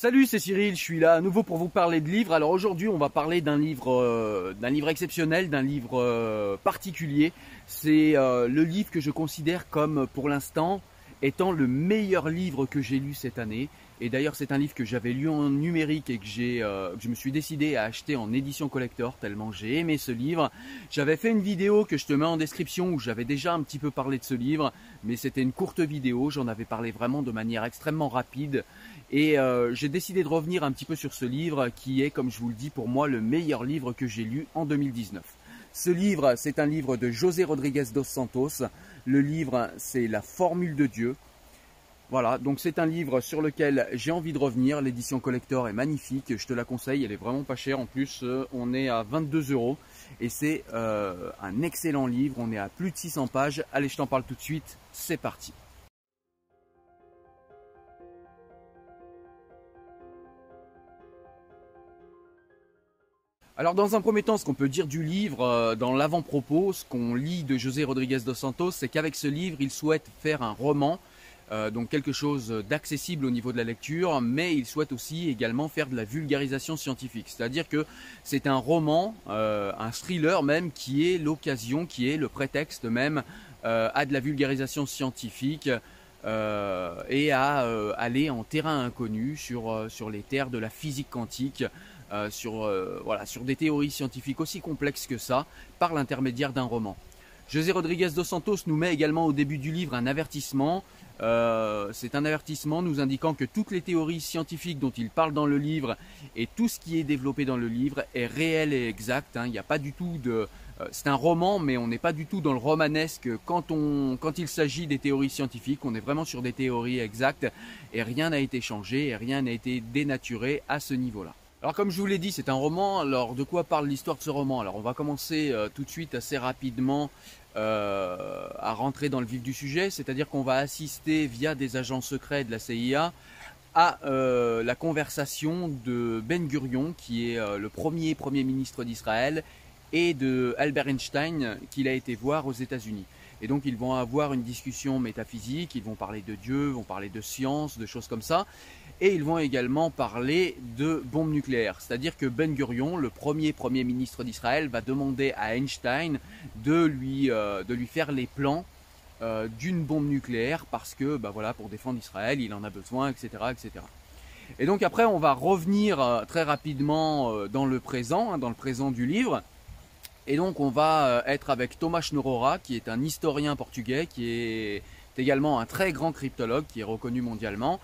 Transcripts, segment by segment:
Salut, c'est Cyril, je suis là à nouveau pour vous parler de livres. Alors aujourd'hui, on va parler d'un livre exceptionnel, d'un livre particulier. C'est le livre que je considère comme, pour l'instant, étant le meilleur livre que j'ai lu cette année. Et d'ailleurs, c'est un livre que j'avais lu en numérique et que je me suis décidé à acheter en édition collector tellement j'ai aimé ce livre. J'avais fait une vidéo que je te mets en description où j'avais déjà un petit peu parlé de ce livre, mais c'était une courte vidéo. J'en avais parlé vraiment de manière extrêmement rapide. Et j'ai décidé de revenir un petit peu sur ce livre qui est, comme je vous le dis, pour moi le meilleur livre que j'ai lu en 2019. Ce livre, c'est un livre de José Rodrigues dos Santos. Le livre, c'est La Formule de Dieu. Voilà, donc c'est un livre sur lequel j'ai envie de revenir. L'édition collector est magnifique, je te la conseille, elle est vraiment pas chère. En plus, on est à 22 € et c'est un excellent livre. On est à plus de 600 pages. Allez, je t'en parle tout de suite, c'est parti. Alors dans un premier temps, ce qu'on peut dire du livre, dans l'avant-propos, ce qu'on lit de José Rodrigues dos Santos, c'est qu'avec ce livre, il souhaite faire un roman, donc quelque chose d'accessible au niveau de la lecture, mais il souhaite aussi également faire de la vulgarisation scientifique. C'est-à-dire que c'est un roman, un thriller même, qui est l'occasion, qui est le prétexte même à de la vulgarisation scientifique et à aller en terrain inconnu sur les terres de la physique quantique. Voilà, sur des théories scientifiques aussi complexes que ça, par l'intermédiaire d'un roman. José Rodrigues dos Santos nous met également au début du livre un avertissement. C'est un avertissement nous indiquant que toutes les théories scientifiques dont il parle dans le livre et tout ce qui est développé dans le livre est réel et exact. Il n'y a pas du tout de... c'est un roman, mais on n'est pas du tout dans le romanesque quand il s'agit des théories scientifiques. On est vraiment sur des théories exactes et rien n'a été changé et rien n'a été dénaturé à ce niveau-là. Alors comme je vous l'ai dit, c'est un roman. Alors de quoi parle l'histoire de ce roman? Alors on va commencer tout de suite assez rapidement à rentrer dans le vif du sujet. C'est-à-dire qu'on va assister via des agents secrets de la CIA à la conversation de Ben Gurion, qui est le premier ministre d'Israël, et de Albert Einstein, qu'il a été voir aux États-Unis. Et donc ils vont avoir une discussion métaphysique, ils vont parler de Dieu, vont parler de science, de choses comme ça. Et ils vont également parler de bombes nucléaires. C'est-à-dire que Ben Gurion, le premier ministre d'Israël, va demander à Einstein de lui faire les plans d'une bombe nucléaire parce que, voilà, pour défendre Israël, il en a besoin, etc., etc. Et donc après, on va revenir très rapidement dans le présent du livre. Et donc on va être avec Tomás Norora, qui est un historien portugais, qui est également un très grand cryptologue, qui est reconnu mondialement.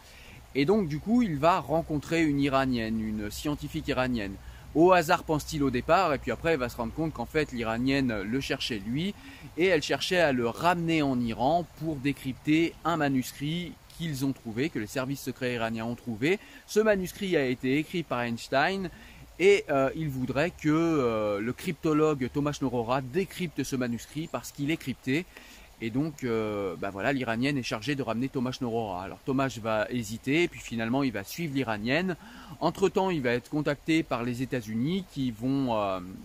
Et donc du coup, il va rencontrer une Iranienne, une scientifique iranienne. Au hasard pense-t-il au départ, et puis après il va se rendre compte qu'en fait l'Iranienne le cherchait lui, et elle cherchait à le ramener en Iran pour décrypter un manuscrit qu'ils ont trouvé, que les services secrets iraniens ont trouvé. Ce manuscrit a été écrit par Einstein, et il voudrait que le cryptologue Tomás Norora décrypte ce manuscrit parce qu'il est crypté. Et donc, voilà, l'Iranienne est chargée de ramener Tomás Norora. Alors Tomás va hésiter, puis finalement il va suivre l'Iranienne. Entre-temps, il va être contacté par les États-Unis qui vont,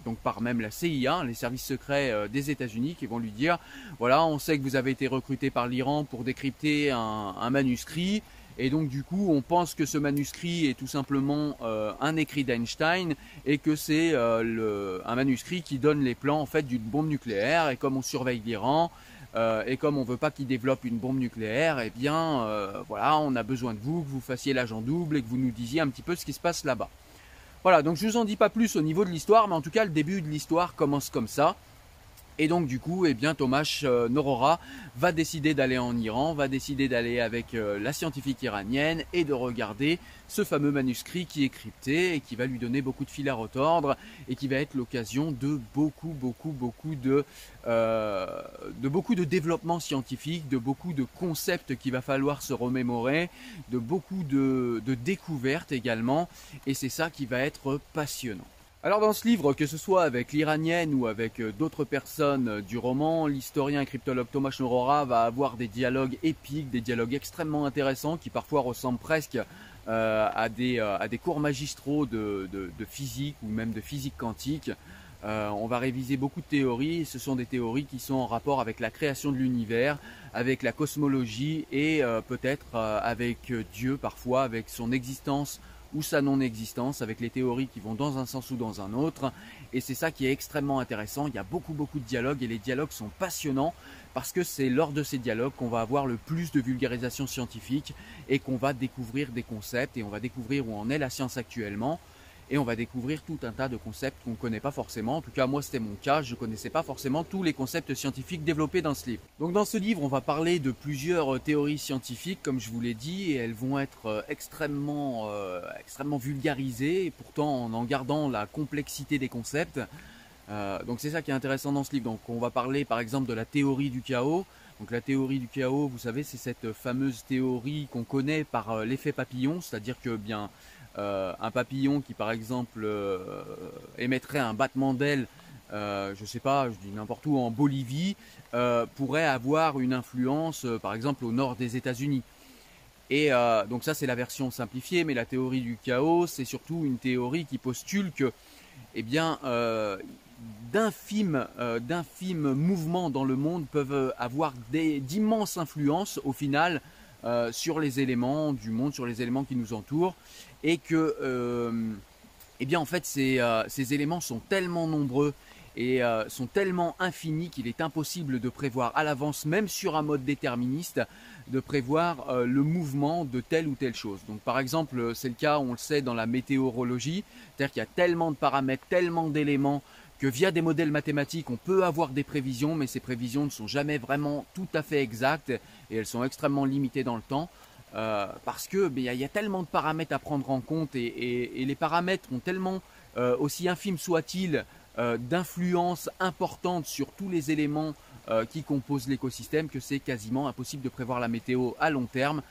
donc par même la CIA, les services secrets des États-Unis, qui vont lui dire, voilà, on sait que vous avez été recruté par l'Iran pour décrypter un manuscrit. Et donc du coup, on pense que ce manuscrit est tout simplement un écrit d'Einstein et que c'est un manuscrit qui donne les plans en fait d'une bombe nucléaire. Et comme on surveille l'Iran et comme on ne veut pas qu'il développe une bombe nucléaire, eh bien voilà, on a besoin de vous, que vous fassiez l'agent double et que vous nous disiez un petit peu ce qui se passe là-bas. Voilà, donc je ne vous en dis pas plus au niveau de l'histoire, mais en tout cas le début de l'histoire commence comme ça. Et donc du coup, eh bien, Tomás Norora va décider d'aller en Iran, va décider d'aller avec la scientifique iranienne et de regarder ce fameux manuscrit qui est crypté et qui va lui donner beaucoup de fil à retordre et qui va être l'occasion de beaucoup de développement scientifique, de beaucoup de concepts qu'il va falloir se remémorer, de beaucoup de découvertes également, et c'est ça qui va être passionnant. Alors dans ce livre, que ce soit avec l'Iranienne ou avec d'autres personnes du roman, l'historien et cryptologue Tomás Norora va avoir des dialogues épiques, des dialogues extrêmement intéressants qui parfois ressemblent presque à des cours magistraux de physique ou même de physique quantique. On va réviser beaucoup de théories. Ce sont des théories qui sont en rapport avec la création de l'univers, avec la cosmologie et peut-être avec Dieu parfois, avec son existence ou sa non-existence, avec les théories qui vont dans un sens ou dans un autre. Et c'est ça qui est extrêmement intéressant. Il y a beaucoup de dialogues et les dialogues sont passionnants parce que c'est lors de ces dialogues qu'on va avoir le plus de vulgarisation scientifique et qu'on va découvrir des concepts et on va découvrir où en est la science actuellement. Et on va découvrir tout un tas de concepts qu'on ne connaît pas forcément. En tout cas, moi, c'était mon cas. Je ne connaissais pas forcément tous les concepts scientifiques développés dans ce livre. Donc, dans ce livre, on va parler de plusieurs théories scientifiques, comme je vous l'ai dit, et elles vont être extrêmement vulgarisées, et pourtant en gardant la complexité des concepts. Donc, c'est ça qui est intéressant dans ce livre. Donc, on va parler, par exemple, de la théorie du chaos. Donc, la théorie du chaos, vous savez, c'est cette fameuse théorie qu'on connaît par l'effet papillon, c'est-à-dire que un papillon qui par exemple émettrait un battement d'aile, je sais pas, je dis n'importe où en Bolivie, pourrait avoir une influence par exemple au nord des États-Unis. Et donc ça c'est la version simplifiée, mais la théorie du chaos c'est surtout une théorie qui postule que d'infimes mouvements dans le monde peuvent avoir d'immenses influences au final sur les éléments du monde, sur les éléments qui nous entourent, et que en fait ces éléments sont tellement nombreux et sont tellement infinis qu'il est impossible de prévoir à l'avance, même sur un mode déterministe, de prévoir le mouvement de telle ou telle chose. Donc par exemple, c'est le cas, on le sait, dans la météorologie, c'est-à-dire qu'il y a tellement de paramètres, tellement d'éléments, que via des modèles mathématiques, on peut avoir des prévisions, mais ces prévisions ne sont jamais vraiment tout à fait exactes et elles sont extrêmement limitées dans le temps. Parce que y a tellement de paramètres à prendre en compte et les paramètres ont tellement, aussi infimes soient-ils, d'influence importante sur tous les éléments qui composent l'écosystème que c'est quasiment impossible de prévoir la météo à long terme,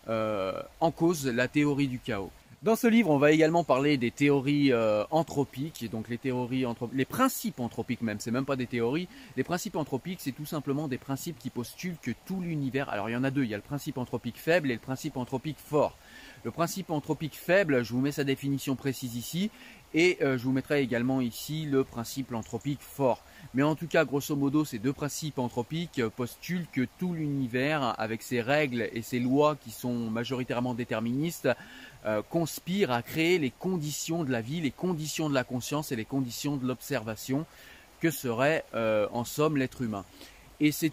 en cause la théorie du chaos. Dans ce livre, on va également parler des théories anthropiques, donc les principes anthropiques même, c'est même pas des théories. Les principes anthropiques, c'est tout simplement des principes qui postulent que tout l'univers, alors il y en a deux, il y a le principe anthropique faible et le principe anthropique fort. Le principe anthropique faible, je vous mets sa définition précise ici, et je vous mettrai également ici le principe anthropique fort. Mais en tout cas, grosso modo, ces deux principes anthropiques postulent que tout l'univers, avec ses règles et ses lois qui sont majoritairement déterministes, conspire à créer les conditions de la vie, les conditions de la conscience et les conditions de l'observation que serait en somme l'être humain. Et ces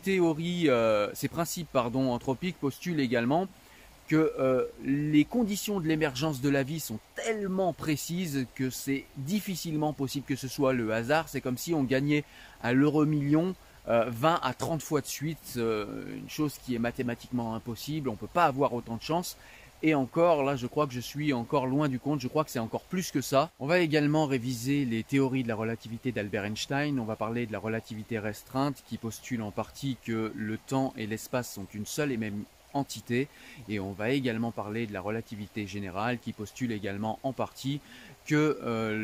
principes anthropiques postulent également que les conditions de l'émergence de la vie sont tellement précises que c'est difficilement possible que ce soit le hasard. C'est comme si on gagnait à l'euro-million 20 à 30 fois de suite, une chose qui est mathématiquement impossible, on ne peut pas avoir autant de chance. Et encore, là, je crois que je suis encore loin du compte, je crois que c'est encore plus que ça. On va également réviser les théories de la relativité d'Albert Einstein, on va parler de la relativité restreinte qui postule en partie que le temps et l'espace sont une seule et même entité, et on va également parler de la relativité générale qui postule également en partie que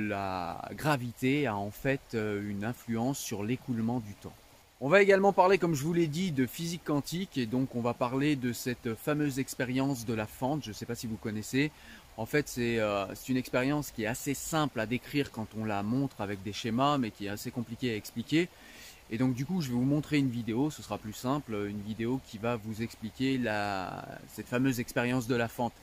la gravité a en fait une influence sur l'écoulement du temps. On va également parler, comme je vous l'ai dit, de physique quantique, et donc on va parler de cette fameuse expérience de la fente, je ne sais pas si vous connaissez. En fait, c'est une expérience qui est assez simple à décrire quand on la montre avec des schémas, mais qui est assez compliquée à expliquer. Et donc du coup, je vais vous montrer une vidéo, ce sera plus simple, une vidéo qui va vous expliquer cette fameuse expérience de la fente.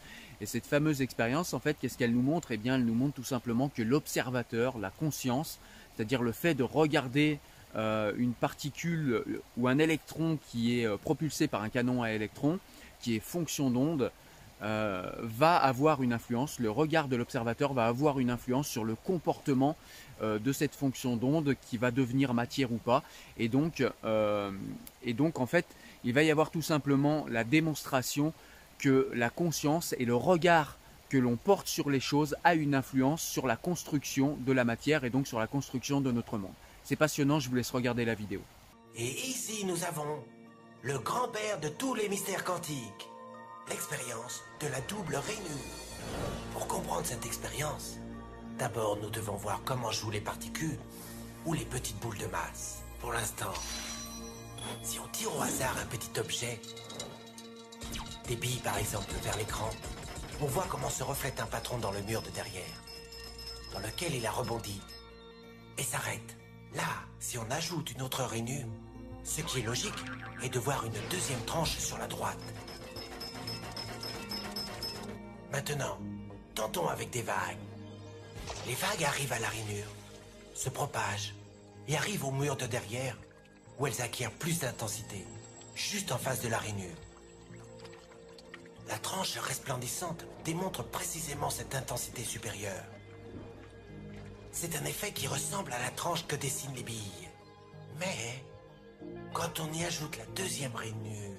Et cette fameuse expérience, en fait, qu'est-ce qu'elle nous montre? Eh bien, elle nous montre tout simplement que l'observateur, la conscience, c'est-à-dire le fait de regarder une particule ou un électron qui est propulsé par un canon à électrons, qui est fonction d'onde, va avoir une influence, le regard de l'observateur va avoir une influence sur le comportement de cette fonction d'onde qui va devenir matière ou pas. Et donc en fait, il va y avoir tout simplement la démonstration que la conscience et le regard que l'on porte sur les choses a une influence sur la construction de la matière et donc sur la construction de notre monde. C'est passionnant, je vous laisse regarder la vidéo. Et ici nous avons le grand-père de tous les mystères quantiques, l'expérience de la double rainure. Pour comprendre cette expérience, d'abord nous devons voir comment jouent les particules ou les petites boules de masse. Pour l'instant, si on tire au hasard un petit objet, des billes par exemple vers l'écran, on voit comment se reflète un patron dans le mur de derrière, dans lequel il a rebondi et s'arrête. Là, si on ajoute une autre rainure, ce qui est logique est de voir une deuxième tranche sur la droite. Maintenant, tentons avec des vagues. Les vagues arrivent à la rainure, se propagent et arrivent au mur de derrière où elles acquièrent plus d'intensité, juste en face de la rainure. La tranche resplendissante démontre précisément cette intensité supérieure. C'est un effet qui ressemble à la tranche que dessinent les billes. Mais, quand on y ajoute la deuxième rainure,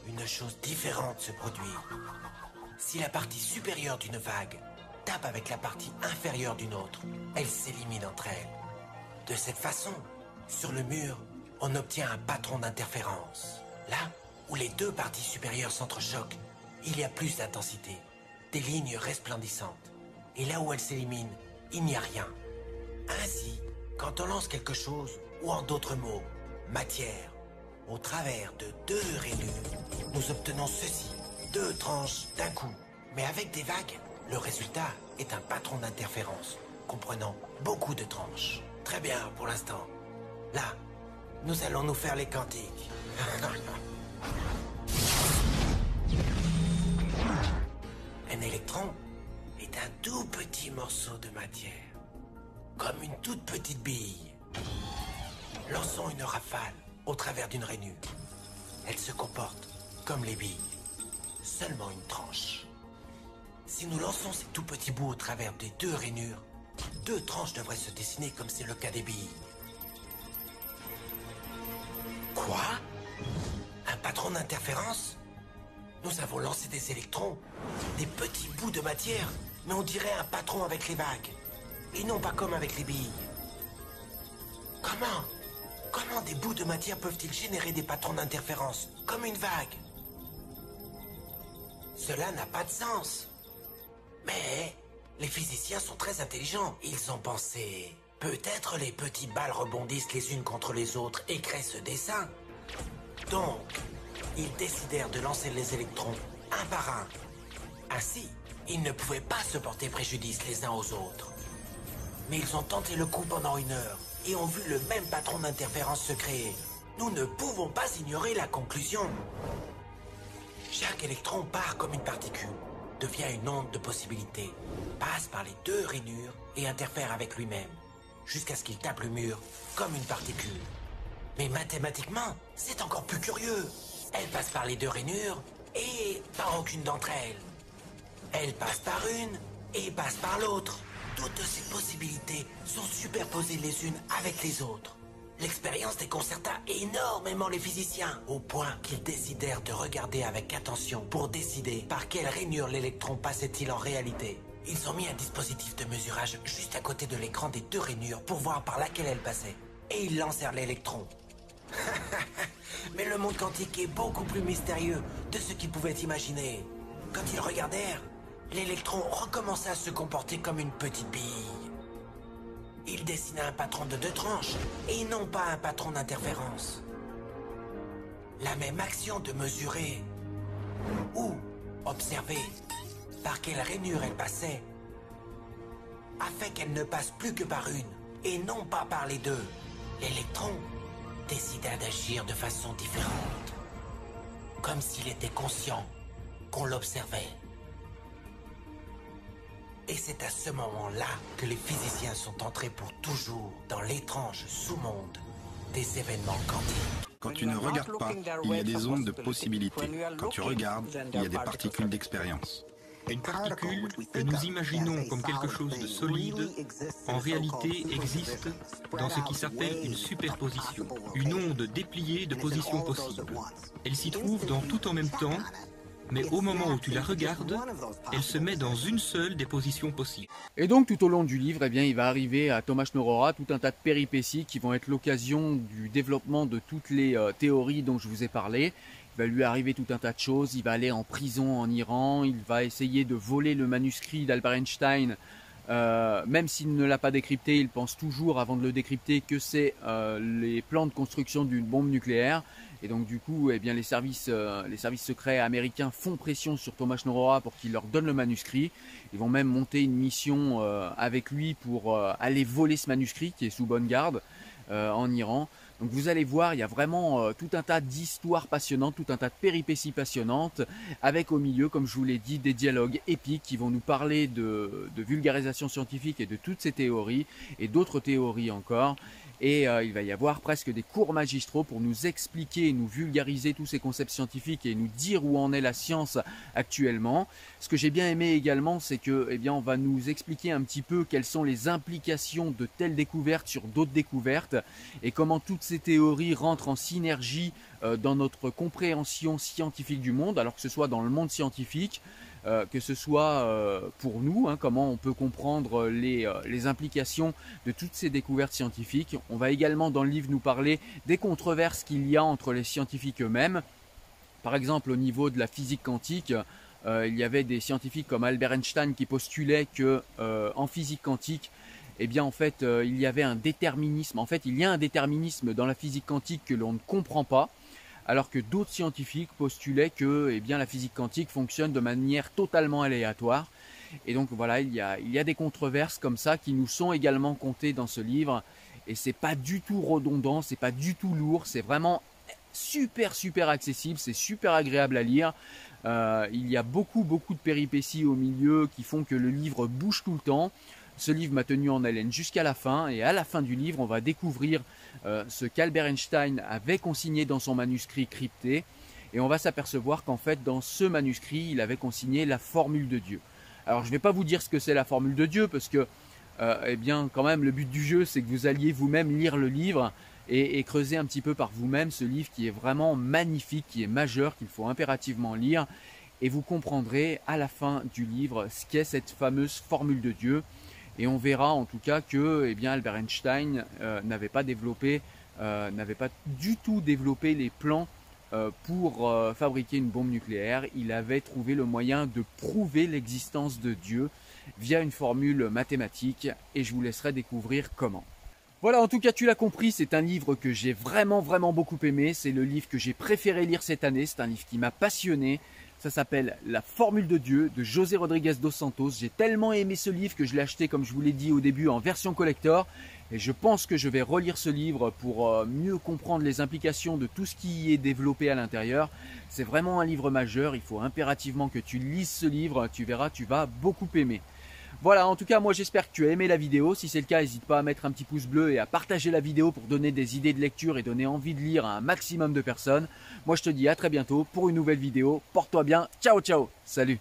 une chose différente se produit. Si la partie supérieure d'une vague tape avec la partie inférieure d'une autre, elles s'éliminent entre elles. De cette façon, sur le mur, on obtient un patron d'interférence. Là où les deux parties supérieures s'entrechoquent, il y a plus d'intensité, des lignes resplendissantes. Et là où elles s'éliminent, il n'y a rien. Ainsi, quand on lance quelque chose, ou en d'autres mots, matière, au travers de deux rainures, nous obtenons ceci, deux tranches d'un coup. Mais avec des vagues, le résultat est un patron d'interférence, comprenant beaucoup de tranches. Très bien pour l'instant. Là, nous allons nous faire les quantiques. Un électron est un tout petit morceau de matière, comme une toute petite bille. Lançons une rafale au travers d'une rainure. Elle se comporte comme les billes, seulement une tranche. Si nous lançons ces tout petits bouts au travers des deux rainures, deux tranches devraient se dessiner comme c'est le cas des billes. Quoi? Un patron d'interférence? Nous avons lancé des électrons, des petits bouts de matière, mais on dirait un patron avec les vagues, et non pas comme avec les billes. Comment des bouts de matière peuvent-ils générer des patrons d'interférence, comme une vague? Cela n'a pas de sens. Mais les physiciens sont très intelligents. Ils ont pensé... Peut-être les petites balles rebondissent les unes contre les autres et créent ce dessin. Donc, ils décidèrent de lancer les électrons un par un. Ainsi, ils ne pouvaient pas se porter préjudice les uns aux autres. Mais ils ont tenté le coup pendant 1 heure et ont vu le même patron d'interférence se créer. Nous ne pouvons pas ignorer la conclusion. Chaque électron part comme une particule, devient une onde de possibilité, passe par les deux rainures et interfère avec lui-même, jusqu'à ce qu'il tape le mur comme une particule. Mais mathématiquement, c'est encore plus curieux. Elle passe par les deux rainures et par aucune d'entre elles. Elle passe par une et passe par l'autre. Toutes ces possibilités sont superposées les unes avec les autres. L'expérience déconcerta énormément les physiciens, au point qu'ils décidèrent de regarder avec attention pour décider par quelle rainure l'électron passait-il en réalité. Ils ont mis un dispositif de mesurage juste à côté de l'écran des deux rainures pour voir par laquelle elle passait. Et ils lancèrent l'électron. Mais le monde quantique est beaucoup plus mystérieux de ce qu'ils pouvaient imaginer. Quand ils regardèrent, l'électron recommença à se comporter comme une petite bille. Il dessina un patron de 2 tranches et non pas un patron d'interférence. La même action de mesurer ou observer par quelle rainure elle passait a fait qu'elle ne passe plus que par une et non pas par les deux. L'électron décida d'agir de façon différente, comme s'il était conscient qu'on l'observait. Et c'est à ce moment-là que les physiciens sont entrés pour toujours dans l'étrange sous-monde des événements quantiques. Quand tu ne regardes pas, il y a des ondes de possibilités. Quand tu regardes, il y a des particules d'expérience. Une particule que nous imaginons comme quelque chose de solide, en réalité existe dans ce qui s'appelle une superposition, une onde dépliée de positions possibles. Elle s'y trouve dans tout en même temps, mais au moment où tu la regardes, elle se met dans une seule des positions possibles. Et donc tout au long du livre, eh bien, il va arriver à Thomas Schnorrora tout un tas de péripéties qui vont être l'occasion du développement de toutes les théories dont je vous ai parlé. Il va lui arriver tout un tas de choses, il va aller en prison en Iran, il va essayer de voler le manuscrit d'Albert Einstein Même s'il ne l'a pas décrypté, il pense toujours avant de le décrypter que c'est les plans de construction d'une bombe nucléaire. Et donc du coup, eh bien, les services secrets américains font pression sur Thomas Shnorora pour qu'il leur donne le manuscrit. Ils vont même monter une mission avec lui pour aller voler ce manuscrit qui est sous bonne garde en Iran. Donc vous allez voir, il y a vraiment tout un tas d'histoires passionnantes, tout un tas de péripéties passionnantes, avec au milieu, comme je vous l'ai dit, des dialogues épiques qui vont nous parler de vulgarisation scientifique et de toutes ces théories, et d'autres théories encore. Et il va y avoir presque des cours magistraux pour nous expliquer et nous vulgariser tous ces concepts scientifiques et nous dire où en est la science actuellement. Ce que j'ai bien aimé également, c'est que, eh bien, on va nous expliquer un petit peu quelles sont les implications de telles découvertes sur d'autres découvertes et comment toutes ces théories rentrent en synergie dans notre compréhension scientifique du monde, alors que ce soit dans le monde scientifique, que ce soit pour nous, hein, comment on peut comprendre les implications de toutes ces découvertes scientifiques. On va également dans le livre nous parler des controverses qu'il y a entre les scientifiques eux-mêmes. Par exemple, au niveau de la physique quantique, il y avait des scientifiques comme Albert Einstein qui postulaient que en physique quantique, eh bien en fait il y avait un déterminisme. En fait, il y a un déterminisme dans la physique quantique que l'on ne comprend pas. Alors que d'autres scientifiques postulaient que eh bien, la physique quantique fonctionne de manière totalement aléatoire. Et donc voilà, il y a des controverses comme ça qui nous sont également contées dans ce livre. Et c'est pas du tout redondant, c'est pas du tout lourd, c'est vraiment super accessible, c'est super agréable à lire. Il y a beaucoup de péripéties au milieu qui font que le livre bouge tout le temps. Ce livre m'a tenu en haleine jusqu'à la fin, et à la fin du livre, on va découvrir ce qu'Albert Einstein avait consigné dans son manuscrit crypté, et on va s'apercevoir qu'en fait, dans ce manuscrit, il avait consigné la formule de Dieu. Alors, je ne vais pas vous dire ce que c'est la formule de Dieu, parce que, eh bien, quand même, le but du jeu, c'est que vous alliez vous-même lire le livre et creuser un petit peu par vous-même ce livre qui est vraiment magnifique, qui est majeur, qu'il faut impérativement lire, et vous comprendrez à la fin du livre ce qu'est cette fameuse formule de Dieu. Et on verra en tout cas que eh bien, Albert Einstein n'avait pas du tout développé les plans pour fabriquer une bombe nucléaire. Il avait trouvé le moyen de prouver l'existence de Dieu via une formule mathématique, et je vous laisserai découvrir comment. Voilà, en tout cas tu l'as compris, c'est un livre que j'ai vraiment beaucoup aimé. C'est le livre que j'ai préféré lire cette année, c'est un livre qui m'a passionné. Ça s'appelle La Formule de Dieu de José Rodriguez dos Santos. J'ai tellement aimé ce livre que je l'ai acheté, comme je vous l'ai dit au début, en version collector. Et je pense que je vais relire ce livre pour mieux comprendre les implications de tout ce qui est développé à l'intérieur. C'est vraiment un livre majeur, il faut impérativement que tu lises ce livre, tu verras, tu vas beaucoup aimer. Voilà, en tout cas, moi j'espère que tu as aimé la vidéo. Si c'est le cas, n'hésite pas à mettre un petit pouce bleu et à partager la vidéo pour donner des idées de lecture et donner envie de lire à un maximum de personnes. Moi je te dis à très bientôt pour une nouvelle vidéo. Porte-toi bien, ciao ciao, salut.